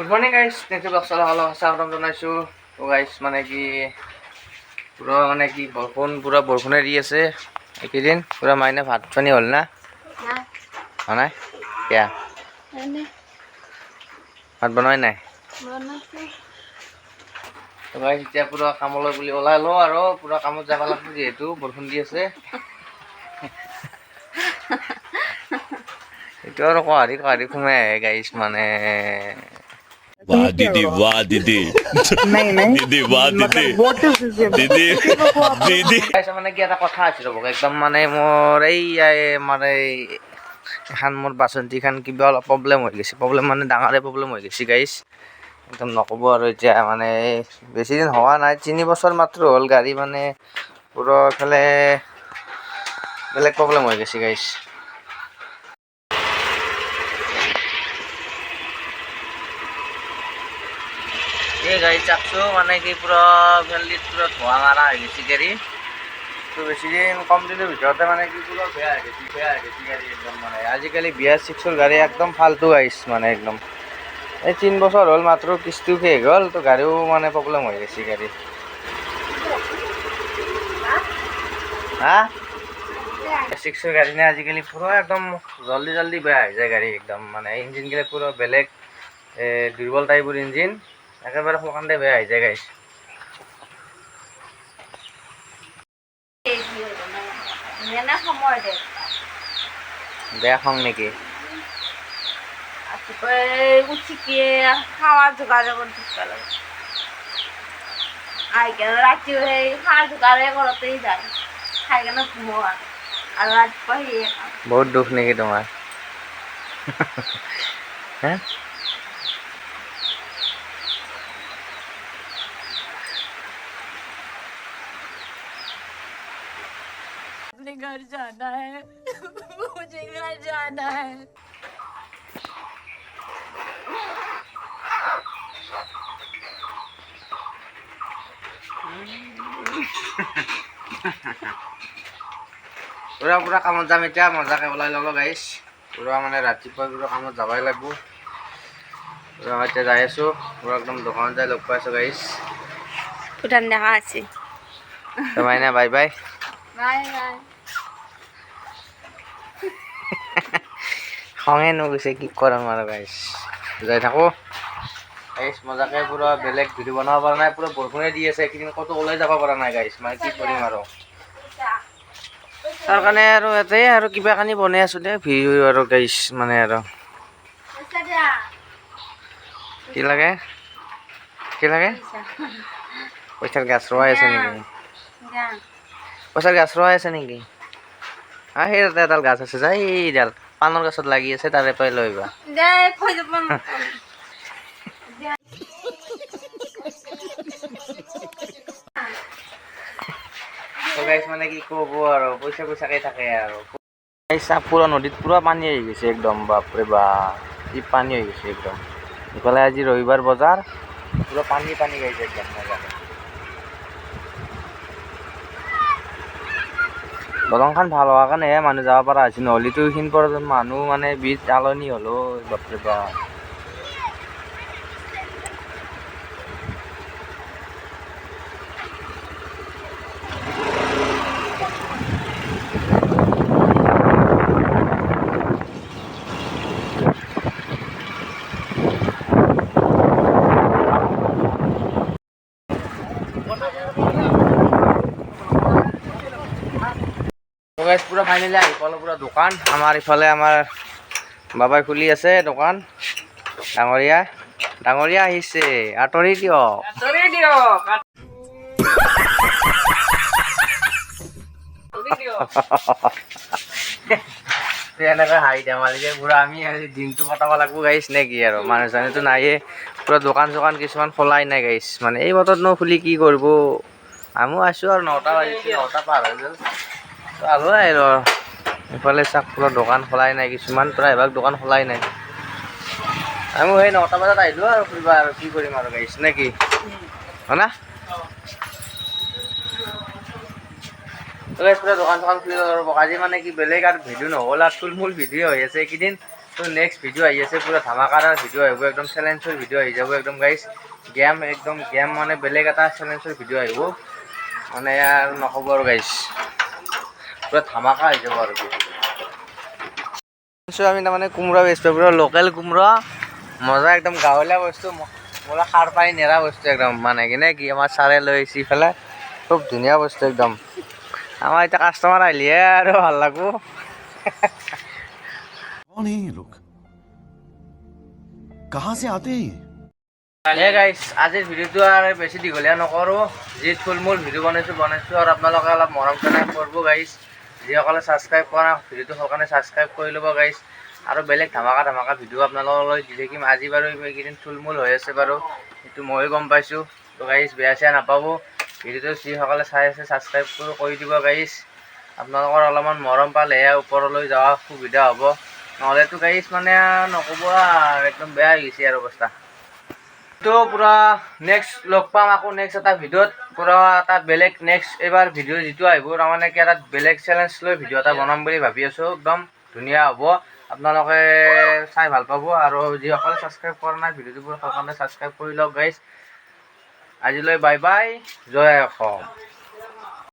Good morning guys, next blog চলা হলো স্বাগতম জনাইছোঁ। তো গাইজ মানে কি পুৰা মানে কি বৰষুণে দি আছে এইকেইদিন। পুৰা মাইনে ভাত পানী হ'ল না? হোৱা নাই? কিয়া ভাত বনোৱাই নাই? তো গাইজ এতিয়া পুৰা কামলৈ বুলি ওলাই লওঁ আৰু পুৰা কামত যাব লাগিব যিহেতু বৰষুণ দি আছে। এইটো আৰু কাহাৰি সোমাই আহে গাইজ মানে। वाह दीदी वाह दीदी दीदी वाह दीदी दीदी दीदी মানে কি এটা কথা আছে ৰ'ব, একদম মানে মোৰ এই মানে এখন মোৰ বাচন্তিখন কিবা অলপ প্ৰব্লেম হৈ গৈছে। প্ৰব্লেম মানে ডাঙৰে প্ৰব্লেম হৈ গৈছে গাইজ, একদম নক'ব আৰু। এতিয়া মানে বেছি দিন হোৱা নাই, 3 বছৰ মাত্ৰ হ'ল। গাড়ী মানে পুৰা এইফালে বেলেগ প্ৰব্লেম হৈ গৈছে গাইজ। এই গাড়ী চাপছো মানে কি পুৰা ভেলিত পুৰা ধোঁৱা মাৰা হৈ গৈছে গাড়ী। তো বেছি দিন কম দিনৰ ভিতৰতে মানে কি পুৰা বেয়া হৈ গৈছে গাড়ী একদম। মানে আজিকালি BS6 গাড়ী একদম ফাল্টু আহিছে মানে একদম। এই 3 বছৰ হ'ল মাত্ৰ, কিস্তিও শেষ হ'ল, তো গাড়ীও মানে প্ৰব্লেম হৈ গৈছে গাড়ী। হা 6 গাড়ী নে আজিকালি পুৰা একদম জল্দি বেয়া হৈ যায় গাড়ী একদম। মানে ইঞ্জিনগিলা পুৰা বেলেগ দুৰ্বল টাইপৰ ইঞ্জিন, একেবাৰে সোনকালে বেয়া হৈ যায় গাইছ। বেয়া খং নেকি? খাওয়া জোগাড়ে করতে আই কেন রাত্রি সেই খাওয়া জোগাড়ে করতেই যায়, খাই কেন ঘুমোয়া আর ৰাতপুৱা সেয়ে খাওঁ। বহুত দুখ নেকি তোমাৰ? হা अपने घर जाना है, मुझे घर जाना है। পুৰা কামত যাম এতিয়া, মজাকে ওলাই ল'লো গাইছ। পুৰা মানে ৰাতিপুৱা পুৰা কামত যাবই লাগিব। পুৰা এতিয়া যাই আছোঁ, পুৰা একদম দোকানত যাই লগ পাইছোঁ গাইছ। উঠান দেখা আছে। মাইনা বাই বাই। Bye bye. খঙে নগৈছে, কি কৰাম আৰু গাইছ। যাই থাকোঁ গাইছ মজাকে। পুৰা বেলেগ ভিডিঅ' বনাব পৰা নাই, পুৰা বৰষুণে দি আছে এইকেইদিন, ক'তো ওলাই যাব পৰা নাই গাইছ। মানে কি কৰিম আৰু তাৰ কাৰণে আৰু ইয়াতে আৰু কিবা কানি বনাই আছোঁ দে ভিডিঅ' আৰু গাইছ। মানে আৰু কি লাগে পইচাৰ গাছ ৰোৱাই আছে নেকি? পইচাৰ গাছ ৰোৱাই আছে নেকি? সেই তাতে এডাল গাছ আছে, যাই এইডাল পাণৰ গছত লাগি আছে, তাৰে পৰাই লৈ আহিবা। মানে কি ক'ব আৰু, পইচাকে থাকে আৰু। পুৰা নদীত পুৰা পানী আহি গৈছে একদম, বাপৰে বাপ কি পানী হৈ গৈছে একদম। ইফালে আজি ৰবিবাৰ বজাৰ, পুৰা পানী গাইছে একদম মজাকে। দলংখন ভাল হোৱাৰ কাৰণেহে মানুহ যাব পৰা হৈছে, নহ'লেতো এইখিনি পৰা মানুহ মানে বিচ আলনি হ'লো, বাপৰে বাপ। পুৰা ফাইনেলি আহি পালোঁ পুৰা দোকান। আমাৰ ইফালে আমাৰ বাবাই খুলি আছে দোকান। ডাঙৰীয়া আহিছে, আঁতৰি দিয়ক। এনেকৈ হাঁহি ধেমালিকে পুৰা আমি আজি দিনটো কটাব লাগিব গাইছ নে কি আৰু। মানুহ চানুহতো নাইয়ে, পুৰা দোকান চোকান কিছুমান খোলাই নাই গাইছ। মানে এই বতৰতনো খুলি কি কৰিব। আমিও আছোঁ আৰু 9টা বাজিছে, 9টা পাৰ হৈ গ'ল। আলো আহিলোঁ আৰু ইফালে চাওক, পুৰা দোকান খোলাই নাই, কিছুমান প্ৰায়ভাগ দোকান খোলাই নাই। আমিও সেই 9টা বজাত আহিলোঁ আৰু ফুৰিবা, আৰু কি কৰিম আৰু গাইছ নে কি হয় না? পুৰা দোকান চোকান খুলি ল'ব। আজি মানে কি বেলেগ আৰু ভিডিঅ' নহ'ল, আৰু থুলমূল ভিডিঅ' হৈ আছে এইকেইদিন। তো নেক্সট ভিডিঅ' আহি আছে পুৰা ধামাকাৰ ভিডিঅ' আহিব একদম চেলেঞ্জৰ ভিডিঅ' আহি যাব একদম গাইছ গেম মানে বেলেগ এটা চেলেঞ্জৰ ভিডিঅ' আহিব মানে আৰু নক'ব আৰু গাইছ পুৰা ধামাকা হৈ যাব আৰু আমি তাৰমানে কোমৰা বেচব পুৰা লোকেল কোমৰা মজা একদম গাঁৱলীয়া বস্তু মোলা সাৰ পানী নেৰা বস্তু একদম মানে কিনে কি আমাৰ ছাৰে লৈ আহিছে ইফালে খুব ধুনীয়া বস্তু একদম আমাৰ এতিয়া কাষ্টমাৰ আহিলেহে আৰু ভাল লাগব कौन है ये लोग कहाँ से आते हैं হে গাইছ আজিৰ ভিডিঅ'টো আৰু বেছি দীঘলীয়া নকৰোঁ যি থুলমূল ভিডিঅ' বনাইছোঁ আৰু আপোনালোকে অলপ মৰম চেনেহ কৰিব গাইছ যিসকলে ছাবস্ক্ৰাইব কৰা ভিডিঅ'টো সকলোৱে ছাবস্ক্ৰাইব কৰি ল'ব গাইছ আৰু বেলেগ ধামাকা ভিডিঅ' আপোনালোকলৈ দি থাকিম আজি বাৰু এইকেইদিন থুলমূল হৈ আছে বাৰু সেইটো ময়ো গম পাইছোঁ তো গাইছ বেয়া চেয়া নাপাব ভিডিঅ'টো যিসকলে চাই আছে ছাবস্ক্ৰাইব কৰি দিব গাইছ আপোনালোকৰ অলপমান মৰম পালেহে ওপৰলৈ যোৱা সুবিধা হ'ব নহ'লেতো গাইছ মানে নক'ব আৰু একদম বেয়া হৈ গৈছে আৰু অৱস্থা তো পুৰা নেক্সট লগ পাম আকৌ নেক্সট এটা ভিডিঅ'ত পুৰা এটা বেলেগ নেক্সট এইবাৰ ভিডিঅ' যিটো আহিব তাৰমানে কি এটা বেলেগ চেলেঞ্জ লৈ ভিডিঅ' এটা বনাম বুলি ভাবি আছোঁ একদম ধুনীয়া হ'ব আপোনালোকে চাই ভাল পাব আৰু যিসকলে ছাবস্ক্ৰাইব কৰা নাই ভিডিঅ'টো সকলোৱে ছাবস্ক্ৰাইব কৰি লওক গাইছ আজিলৈ বাই বাই জয় অসম